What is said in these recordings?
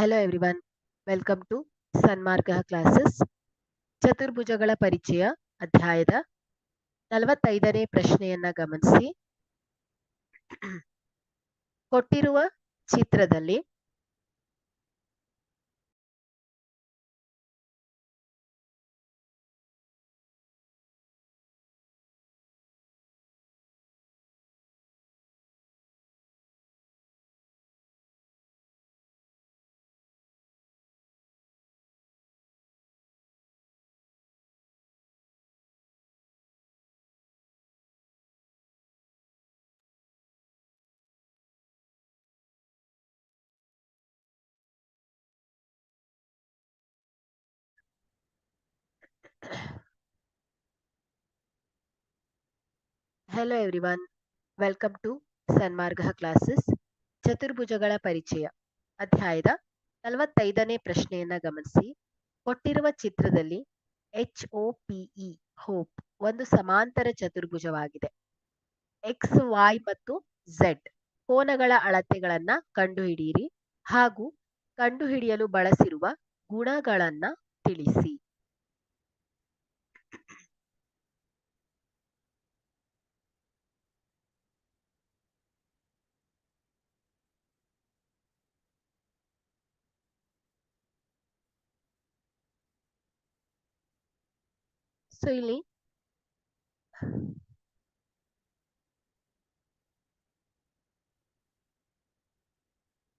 Hello everyone, welcome to Sanmarga classes. ಚತುರ್ಭುಜಗಳ ಪರಿಚಯ ಅಧ್ಯಾಯದ 45ನೇ ಪ್ರಶ್ನೆಯನ್ನ ಗಮನಿಸಿ. ಕೊಟ್ಟಿರುವ ಚಿತ್ರದಲ್ಲಿ hello everyone, welcome to Sanmarga classes. ಚತುರ್ಭುಜಗಳ ಪರಿಚಯ ಅಧ್ಯಾಯದ 45ನೇ ಪ್ರಶ್ನೆಯನ್ನ ಗಮನಿಸಿ. ಕೊಟ್ಟಿರುವ ಚಿತ್ರದಲ್ಲಿ HOPE ಹೋಪ್ ಒಂದು ಸಮಾಂತರ ಚತುರ್ಭುಜವಾಗಿದೆ. ಎಕ್ಸ್ ವೈ ಮತ್ತು ಝೆಡ್ ಕೋನಗಳ ಅಳತೆಗಳನ್ನ ಕಂಡುಹಿಡಿಯಿರಿ ಹಾಗೂ ಕಂಡುಹಿಡಿಯಲು ಬಳಸಿರುವ ಗುಣಗಳನ್ನ ತಿಳಿಸಿ. ಸೊ ಇಲ್ಲಿ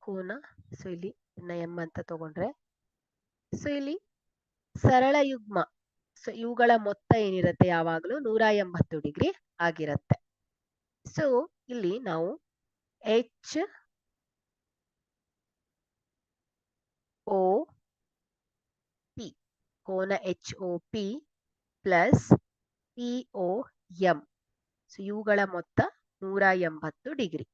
ಕೋನ, ಸೊ ಇಲ್ಲಿ ಎಂ ಅಂತ ತಗೊಂಡ್ರೆ, ಸೊ ಇಲ್ಲಿ ಸರಳ ಯುಗ್ಮ, ಸೊ ಇವುಗಳ ಮೊತ್ತ ಏನಿರುತ್ತೆ ಯಾವಾಗಲೂ 180 ಡಿಗ್ರಿ ಆಗಿರುತ್ತೆ. ಸೊ ಇಲ್ಲಿ ನಾವು HOP ಕೋನ HOP ಪ್ಲಸ್ POM, ಸೊ ಇವುಗಳ ಮೊತ್ತ 180 ಡಿಗ್ರಿ.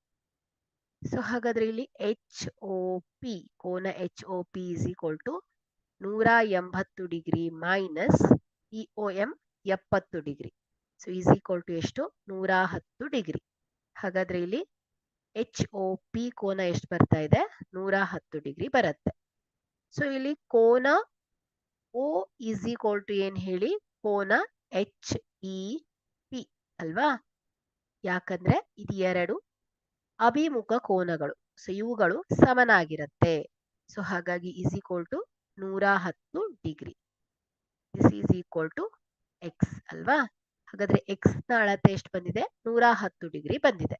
ಸೊ ಹಾಗಾದ್ರೆ ಇಲ್ಲಿ HOP ಕೋನ HOP is equal to 180 degree minus POM 70 degree. So is equal to ಎಷ್ಟು? 110 ಡಿಗ್ರಿ. ಹಾಗಾದ್ರೆ ಇಲ್ಲಿ HOP ಕೋನ ಎಷ್ಟು ಬರ್ತಾ ಇದೆ? 110 ಡಿಗ್ರಿ ಬರುತ್ತೆ. ಸೊ ಇಲ್ಲಿ ಕೋನ O ಈಸ್ ಈಕ್ವಲ್ ಟು ಏನ್ ಹೇಳಿ? ಕೋನ HEP ಅಲ್ವಾ? ಯಾಕಂದ್ರೆ ಇದು ಎರಡು ಅಭಿಮುಖ ಕೋನಗಳು, ಸೊ ಇವುಗಳು ಸಮನಾಗಿರುತ್ತೆ. ಸೊ ಹಾಗಾಗಿ is equal to 110 degree. This is equal to X ಅಲ್ವಾ? ಹಾಗಾದ್ರೆ ಎಕ್ಸ್ ನ ಅಳತೆ ಎಷ್ಟು ಬಂದಿದೆ? 110 ಡಿಗ್ರಿ ಬಂದಿದೆ.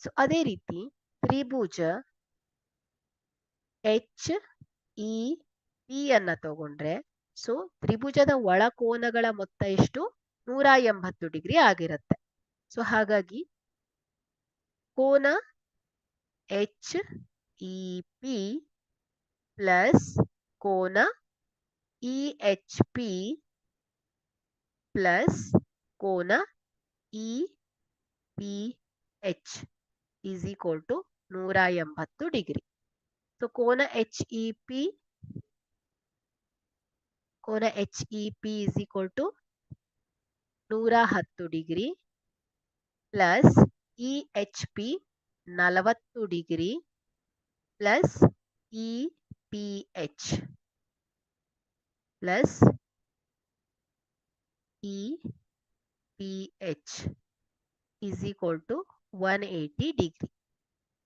ಸೊ ಅದೇ ರೀತಿ ತ್ರಿಭುಜ HEP ಅನ್ನ ತಗೊಂಡ್ರೆ, ಸೊ ತ್ರಿಭುಜದ ಒಳಕೋನಗಳ ಮೊತ್ತ ಎಷ್ಟು? 180 ಡಿಗ್ರಿ ಆಗಿರುತ್ತೆ. ಸೊ ಹಾಗಾಗಿ ಕೋನ HEP ಪ್ಲಸ್ ಕೋನ EHP ಪ್ಲಸ್ ಕೋನ EPH is equal to 180 degree. So ಕೋನ HEP is equal to 110 degree plus EHP 40 degree plus EPH plus EPH is equal to 180 degree.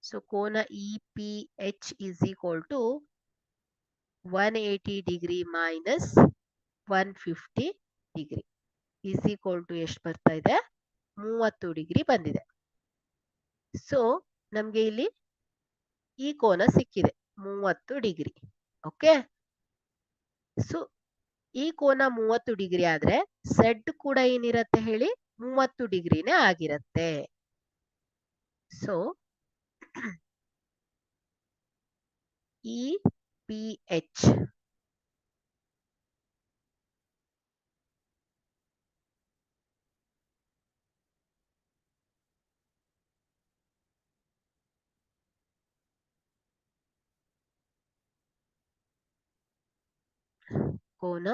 So ಕೋನ EPH is equal to 180 degree minus 150 degree is equal to ಎಷ್ಟು ಬರ್ತಾ ಇದೆ? 30 degree ಬಂದಿದೆ. So ನಮ್ಗೆ ಇಲ್ಲಿ ಈ ಕೋನ ಸಿಕ್ಕಿದೆ 30 ಡಿಗ್ರಿ. ಓಕೆ, ಸೊ ಈ ಕೋನ 30 ಡಿಗ್ರಿ ಆದ್ರೆ ಝೆಡ್ ಕೂಡ ಏನಿರತ್ತೆ ಹೇಳಿ? 30 ಡಿಗ್ರಿನೇ ಆಗಿರತ್ತೆ. ಸೊ EPH ಕೋನ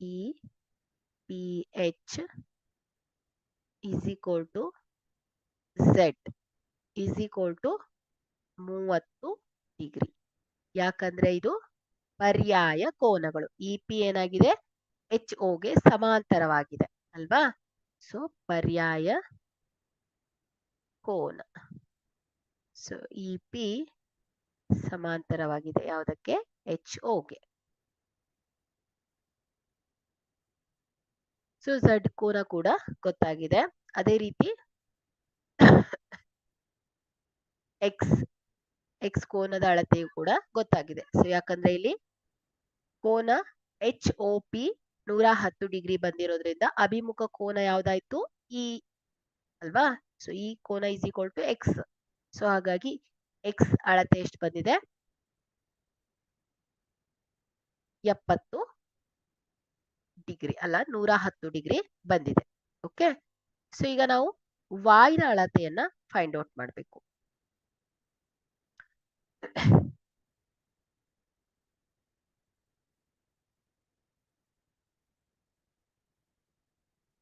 EPH is equal to Z is equal to 30 degree. ಯಾಕಂದ್ರೆ ಇದು ಪರ್ಯಾಯ ಕೋನಗಳು. ಇ ಪಿ ಏನಾಗಿದೆ, ಎಚ್ ಗೆ ಸಮಾಂತರವಾಗಿದೆ ಅಲ್ವಾ? ಸೊ ಪರ್ಯಾಯ ಕೋನ. ಸೊ ಇ ಪಿ ಸಮಾಂತರವಾಗಿದೆ ಯಾವುದಕ್ಕೆ? ಎಚ್ ಗೆ. ಸೊ ಝಡ್ ಕೋನ ಕೂಡ ಗೊತ್ತಾಗಿದೆ. ಅದೇ ರೀತಿ ಎಕ್ಸ್ ಕೋನದ ಅಳತೆಯು ಕೂಡ ಗೊತ್ತಾಗಿದೆ. ಸೊ ಯಾಕಂದ್ರೆ ಇಲ್ಲಿ ಕೋನ ಎಚ್ ಒ ಪಿ 110 ಡಿಗ್ರಿ ಬಂದಿರೋದ್ರಿಂದ ಅಭಿಮುಖ ಕೋನ ಯಾವ್ದಾಯ್ತು? ಇ ಅಲ್ವಾ? ಸೊ ಈ ಕೋನ is equal to X. So ಹಾಗಾಗಿ ಎಕ್ಸ್ ಅಳತೆ ಎಷ್ಟು ಬಂದಿದೆ? 70 ಡಿಗ್ರಿ ಅಲ್ಲ, 110 ಡಿಗ್ರಿ ಬಂದಿದೆ. ಓಕೆ. ಸೊ ಈಗ ನಾವು ವಾಯ್ನ ಅಳತೆಯನ್ನ ಫೈಂಡ್ ಔಟ್ ಮಾಡಬೇಕು.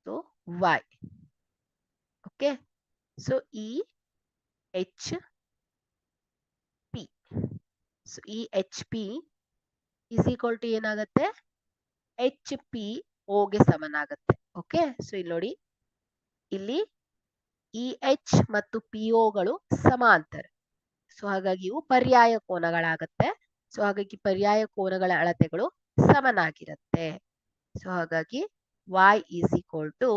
So y. ಓಕೆ. ಸೊ ಈ ಎಚ್ ಪಿ. ಸೊ ಈ H P is equal to ಏನಾಗುತ್ತೆ? ಎಚ್ ಪಿ ಓಗೆ ಸಮನಾಗುತ್ತೆ. ಓಕೆ. ಸೊ ಇಲ್ಲಿ ನೋಡಿ, ಇಲ್ಲಿ ಇ ಎಚ್ ಮತ್ತು ಪಿ ಓಗಳು ಸಮಾಂತರ. ಸೊ ಹಾಗಾಗಿ ಇವು ಪರ್ಯಾಯ ಕೋನಗಳಾಗತ್ತೆ. ಸೊ ಹಾಗಾಗಿ ಪರ್ಯಾಯ ಕೋನಗಳ ಅಳತೆಗಳು ಸಮನಾಗಿರುತ್ತೆ. ಸೊ ಹಾಗಾಗಿ y is equal to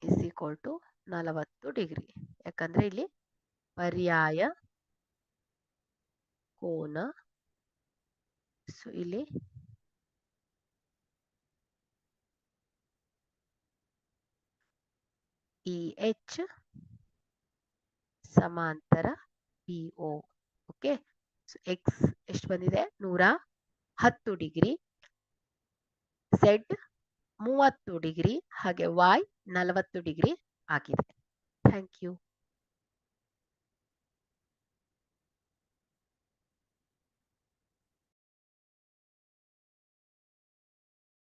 is equal to 40 degree. ಯಾಕಂದ್ರೆ ಇಲ್ಲಿ ಪರ್ಯಾಯ ಕೋನ. ಸೊ ಇಲ್ಲಿ ಇ ಎಚ್ ಸಮಾಂತರ P O. Okay. So X ಎಷ್ಟು ಬಂದಿದೆ? 110 ಡಿಗ್ರಿ, ಝೆಡ್ 30 ಡಿಗ್ರಿ, ಹಾಗೆ y 40 ಡಿಗ್ರಿ ಆಗಿದೆ. Thank you.